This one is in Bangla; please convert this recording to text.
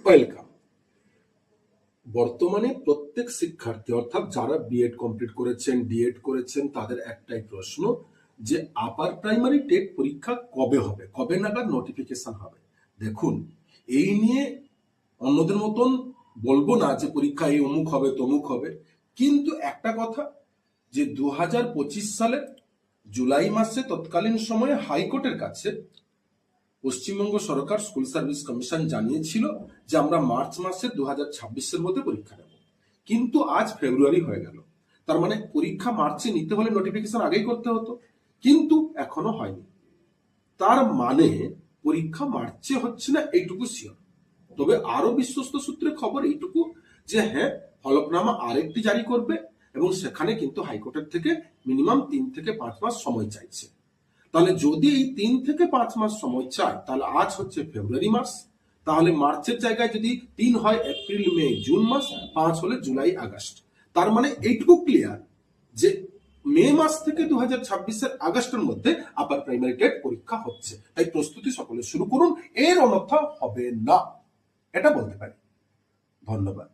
ওয়েলকাম। বর্তমানে প্রত্যেক শিক্ষার্থী অর্থাৎ যারা বিএড কমপ্লিট করেছেন, ডিএড করেছেন, তাদের একটাই প্রশ্ন যে আপার প্রাইমারি টেট পরীক্ষা কবে হবে, কবে নাগাদ নোটিফিকেশন হবে। দেখুন, এই নিয়ে অন্যদের মতন বলবো না যে পরীক্ষা এই অমুক হবে তমুক হবে, কিন্তু একটা কথা যে 2025 সালের জুলাই মাসে তৎকালীন সময়ে হাইকোর্টের কাছে পশ্চিমবঙ্গ সরকার স্কুল সার্ভিস কমিশন জানিয়েছিল যে আমরা মার্চ মাসে 2026-এর মধ্যে পরীক্ষা নেব, কিন্তু আজ ফেব্রুয়ারি হয়ে গেল। তার মানে পরীক্ষা মার্চে নিতে হলে নোটিফিকেশন আগেই করতে হতো, কিন্তু এখনো হয়নি। তার মানে পরীক্ষা মার্চে হচ্ছে না এইটুকু শিওর। তবে আরো বিশ্বস্ত সূত্রে খবর এইটুকু যে হ্যাঁ, হলফনামা আরেকটি জারি করবে এবং সেখানে কিন্তু হাইকোর্টের থেকে মিনিমাম 3 থেকে 5 মাস সময় চাইছে। তাহলে যদি এই 3 থেকে 5 মাস সময় চায়, তাহলে আজ হচ্ছে ফেব্রুয়ারি মাস, তাহলে মার্চের জায়গায় যদি 3 হয় এপ্রিল মে জুন মাস, 5 হলে জুলাই আগস্ট। তার মানে এইটুকু ক্লিয়ার যে মে মাস থেকে 2026-এর আগস্টের মধ্যে আপার প্রাইমারি টেট পরীক্ষা হচ্ছে। তাই প্রস্তুতি সকলে শুরু করুন, এর অন্যথা হবে না, এটা বলতে পারি। ধন্যবাদ।